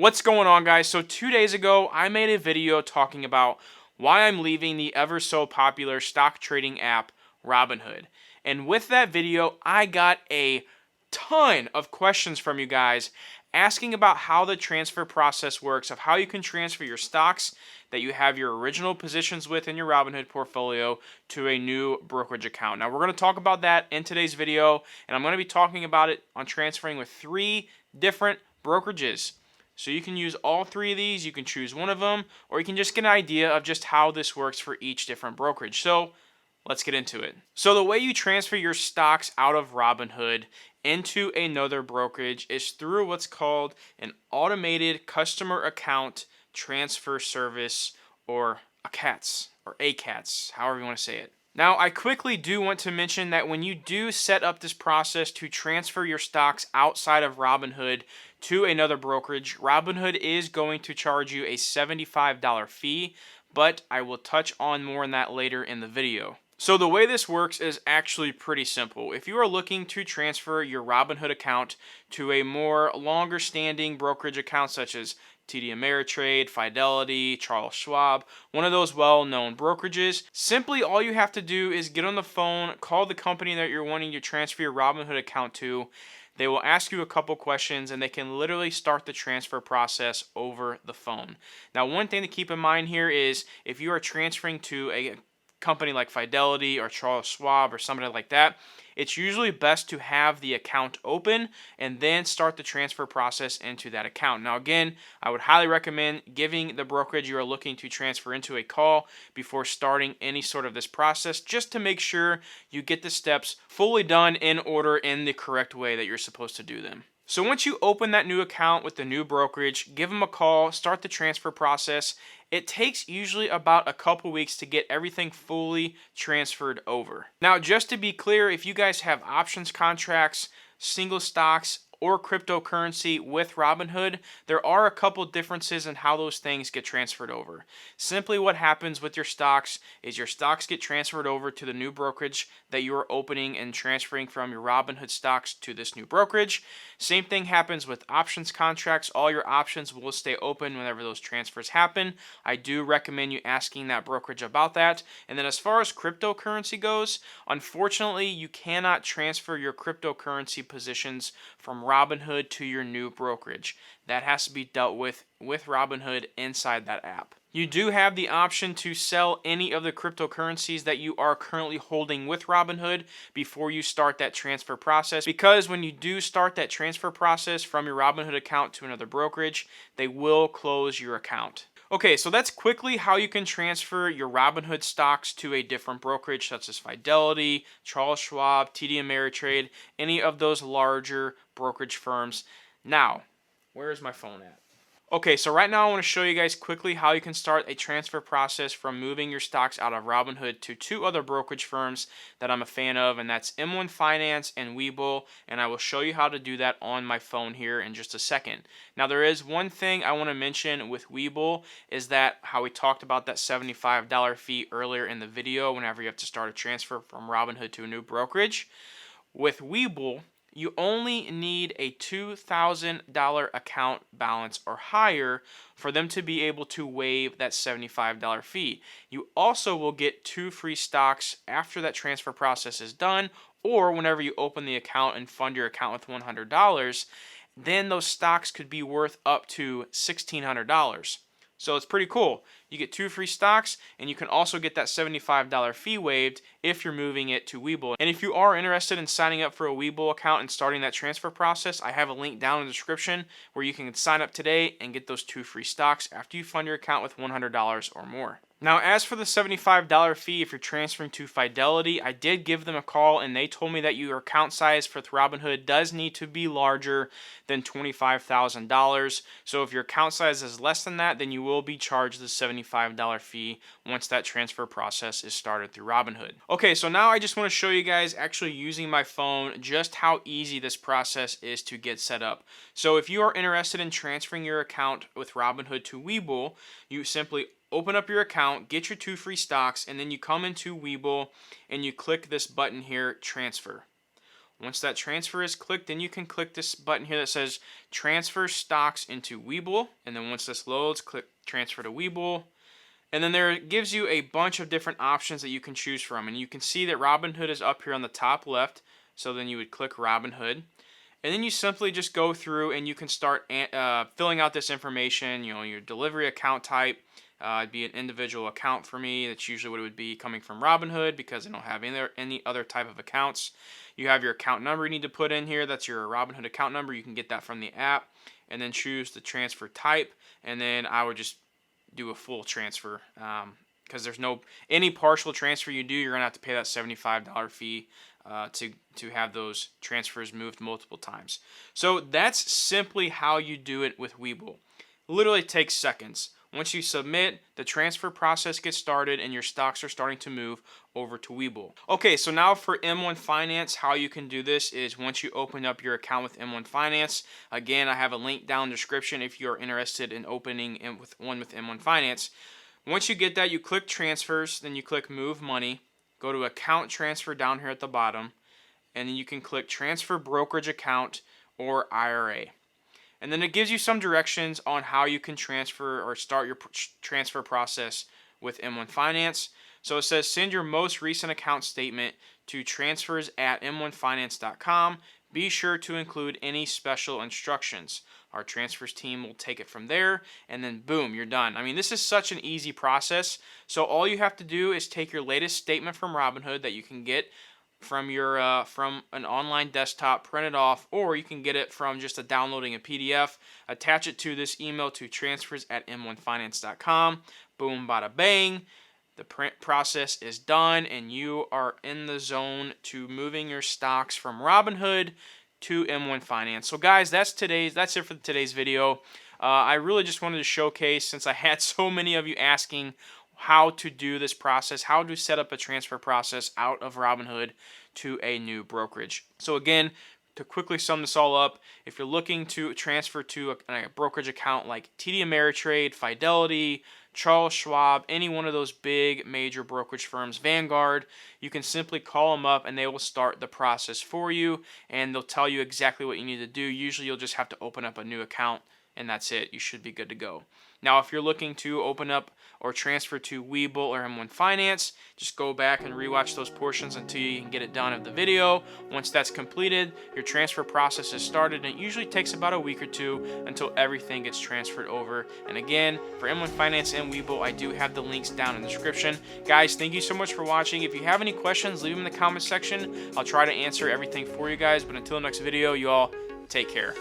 What's going on, guys? So 2 days ago, I made a video talking about why I'm leaving the ever so popular stock trading app Robinhood. And with that video, I got a ton of questions from you guys asking about how the transfer process works, of how you can transfer your stocks that you have your original positions with in your Robinhood portfolio to a new brokerage account. Now, we're going to talk about that in today's video, and I'm going to be talking about it on transferring with 3 different brokerages. So you can use all 3 of these, you can choose one of them, or you can just get an idea of just how this works for each different brokerage. So let's get into it. So the way you transfer your stocks out of Robinhood into another brokerage is through what's called an automated customer account transfer service, or ACATS, however you want to say it. Now, I quickly do want to mention that when you do set up this process to transfer your stocks outside of Robinhood to another brokerage, Robinhood is going to charge you a $75 fee, but I will touch on more on that later in the video. So the way this works is actually pretty simple. If you are looking to transfer your Robinhood account to a more longer standing brokerage account such as TD Ameritrade, Fidelity, Charles Schwab, one of those well-known brokerages, simply all you have to do is get on the phone, call the company that you're wanting to transfer your Robinhood account to. They will ask you a couple questions and they can literally start the transfer process over the phone. Now, one thing to keep in mind here is if you are transferring to a company like Fidelity or Charles Schwab or somebody like that, it's usually best to have the account open and then start the transfer process into that account. Now, again, I would highly recommend giving the brokerage you are looking to transfer into a call before starting any sort of this process, just to make sure you get the steps fully done in order in the correct way that you're supposed to do them. So once you open that new account with the new brokerage, give them a call, start the transfer process. It takes usually about a couple weeks to get everything fully transferred over. Now, just to be clear, if you guys have options contracts, single stocks, or cryptocurrency with Robinhood, there are a couple differences in how those things get transferred over. Simply what happens with your stocks is your stocks get transferred over to the new brokerage that you are opening and transferring from your Robinhood stocks to this new brokerage. Same thing happens with options contracts. All your options will stay open whenever those transfers happen. I do recommend you asking that brokerage about that. And then as far as cryptocurrency goes, unfortunately, you cannot transfer your cryptocurrency positions from Robinhood to your new brokerage. That has to be dealt with Robinhood inside that app. You do have the option to sell any of the cryptocurrencies that you are currently holding with Robinhood before you start that transfer process, because when you do start that transfer process from your Robinhood account to another brokerage, they will close your account. Okay, so that's quickly how you can transfer your Robinhood stocks to a different brokerage such as Fidelity, Charles Schwab, TD Ameritrade, any of those larger brokerage firms. Now, where is my phone at? Okay, so right now I want to show you guys quickly how you can start a transfer process from moving your stocks out of Robinhood to 2 other brokerage firms that I'm a fan of, and that's M1 Finance and Webull, and I will show you how to do that on my phone here in just a second. Now, there is one thing I want to mention with Webull, is that how we talked about that $75 fee earlier in the video whenever you have to start a transfer from Robinhood to a new brokerage. With Webull, you only need a $2,000 account balance or higher for them to be able to waive that $75 fee. You also will get 2 free stocks after that transfer process is done, or whenever you open the account and fund your account with $100, then those stocks could be worth up to $1,600. So it's pretty cool. You get 2 free stocks, and you can also get that $75 fee waived if you're moving it to Webull. And if you are interested in signing up for a Webull account and starting that transfer process, I have a link down in the description where you can sign up today and get those 2 free stocks after you fund your account with $100 or more. Now, as for the $75 fee if you're transferring to Fidelity, I did give them a call and they told me that your account size for Robinhood does need to be larger than $25,000. So if your account size is less than that, then you will be charged the $75 fee once that transfer process is started through Robinhood. Okay, so now I just want to show you guys actually using my phone just how easy this process is to get set up. So if you are interested in transferring your account with Robinhood to Webull, you simply open up your account, get your 2 free stocks, and then you come into Webull and you click this button here, transfer. Once that transfer is clicked, then you can click this button here that says transfer stocks into Webull. And then once this loads, click transfer to Webull. And then there it gives you a bunch of different options that you can choose from. And you can see that Robinhood is up here on the top left. So then you would click Robinhood. And then you simply just go through and you can start filling out this information, your delivery account type. It'd be an individual account for me. That's usually what it would be coming from Robinhood because I don't have any other type of accounts. You have your account number you need to put in here. That's your Robinhood account number. You can get that from the app. And then choose the transfer type. And then I would just do a full transfer because there's any partial transfer you do, you're going to have to pay that $75 fee to have those transfers moved multiple times. So that's simply how you do it with Webull. Literally takes seconds. Once you submit, the transfer process gets started and your stocks are starting to move over to Webull. Okay, so now for M1 Finance, how you can do this is once you open up your account with M1 Finance, again, I have a link down in the description if you're interested in opening one with M1 Finance. Once you get that, you click transfers, then you click move money, go to account transfer down here at the bottom, and then you can click transfer brokerage account or IRA. And then it gives you some directions on how you can transfer or start your transfer process with M1 Finance. So it says send your most recent account statement to transfers@m1finance.com. Be sure to include any special instructions. Our transfers team will take it from there, and then boom, you're done. I mean, this is such an easy process. So all you have to do is take your latest statement from Robinhood that you can get from your from an online desktop, print it off, or you can get it from just downloading a PDF, attach it to this email to transfers@m1finance.com. Boom, bada bang. The print process is done, and you are in the zone to moving your stocks from Robinhood to M1 Finance. So guys, that's it for today's video. I really just wanted to showcase, since I had so many of you asking how to do this process, how to set up a transfer process out of Robinhood to a new brokerage. So again, to quickly sum this all up, if you're looking to transfer to a brokerage account like TD Ameritrade, Fidelity, Charles Schwab, any one of those big major brokerage firms, Vanguard, you can simply call them up and they will start the process for you, and they'll tell you exactly what you need to do. Usually you'll just have to open up a new account and that's it. You should be good to go. Now, if you're looking to open up or transfer to Webull or M1 Finance, just go back and rewatch those portions until you can get it done of the video. Once that's completed, your transfer process is started, and it usually takes about a week or two until everything gets transferred over. And again, for M1 Finance and Webull, I do have the links down in the description. Guys, thank you so much for watching. If you have any questions, leave them in the comment section. I'll try to answer everything for you guys. But until the next video, you all take care.